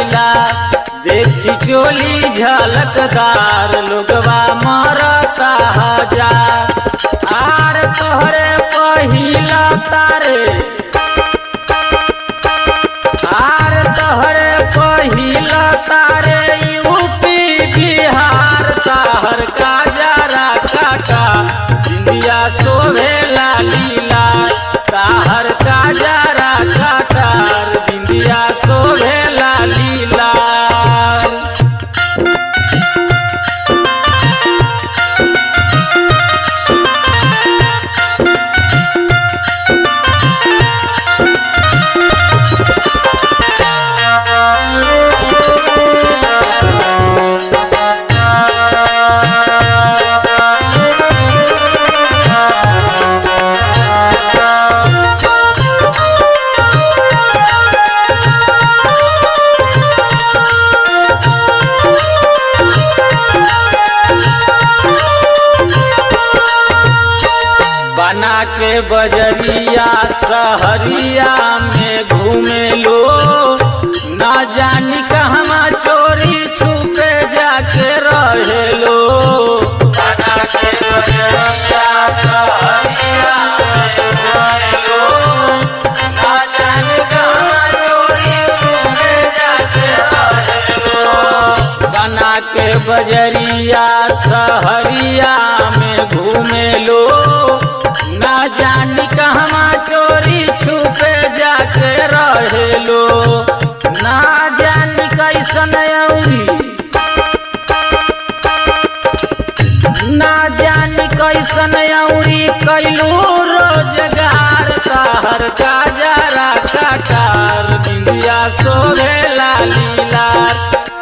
लीला। देखी चोली झलकदार लोगवा मरता हजार। आर तोहरे पहिला तारे, आर तोहरे पहिला तारे यूपी बिहार। ताहर का जरा काटा बिंदिया शोभेला लीला। ताहर का जरा काटा बिंदिया शोभेला लीला। बना के बजरिया सहरिया में घूमे लो। ना जानी कहवा चोरी छुपे जाके रहे लो। बना के बजरिया सहरिया में घूमे लो। ना जानी कहवा चोरी छुपे जाके रहे लो। बना के बजरिया सहरिया में घूमे लो। ना जानी कहवा चोरी छुपे जाके रहे लो। ना जानी कैसन औरी, ना जानी कैसन औरी कैलू रोजगार। ताहर का जरा काटार बिंदिया शोभेला लीला।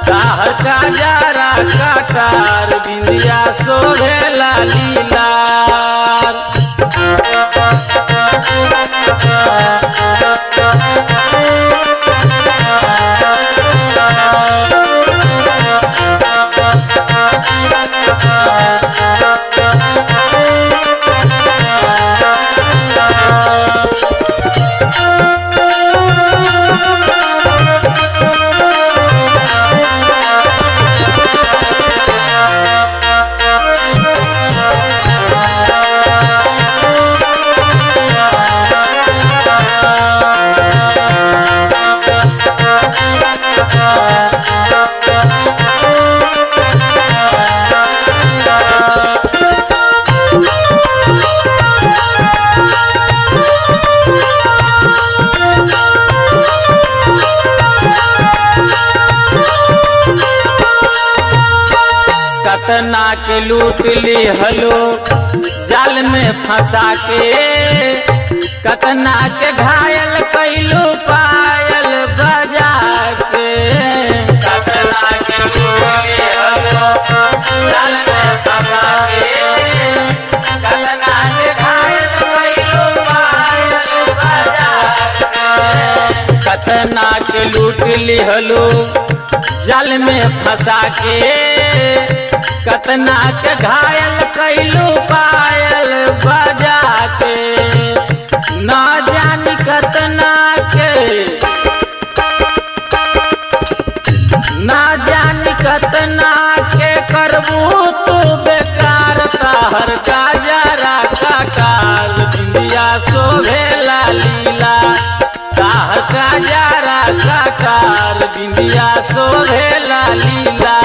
ताहर का जरा काटार बिंदिया शोभेला लीला। कतना के लूट ली हलो जाल में फंसा के। कतना के घायल कैलू पायल बजा के। कतना के लूट ली हलो जाल में फंसा के। कतना के घायल कैलू पायल बजा के। कतना के लूट ली हलो जाल में फंसा के। कतना के घायल कैलू पायल बजा के। ना जानी कतना के, ना जानी कतना के करबू तू बेकार। ताहर का जरा काटार बिंदिया शोभेला लीला। ताहर का जरा काटार बिंदिया शोभेला लीला।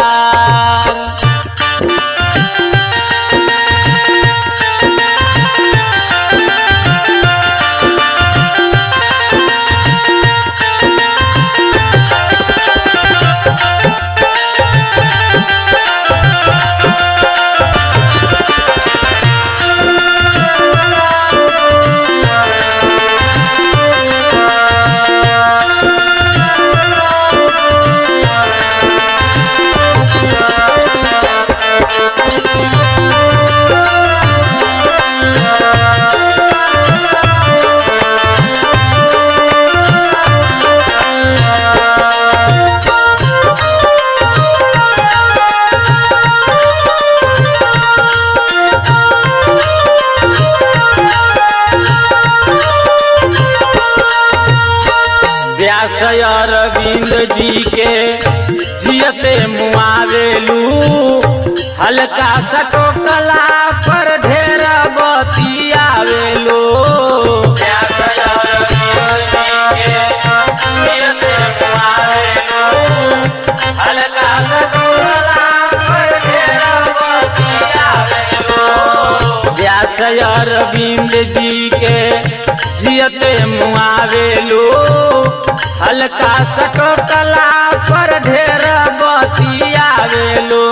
जी के जियते मुआवेलू हल्का सटो कला पर ढेर बतियावेलू व्यास अरविंद जी के जियते मुआवेलू हल्का सटो कला पर ढेर बतियावेलू व्यास अरविंद जी के जियते मुआवेलू हल्का सटो कला पर ढेर बतियावेलू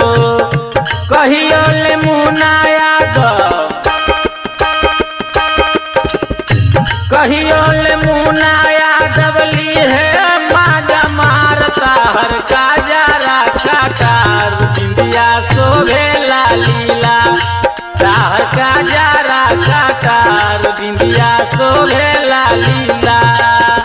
कहियो ले मुना यादव कहियो ले मुना यादव ली है माजा मारता हर का जरा काटार बिंदिया शोभेला लीला ताहर का जरा काटार बिंदिया शोभेला लीला।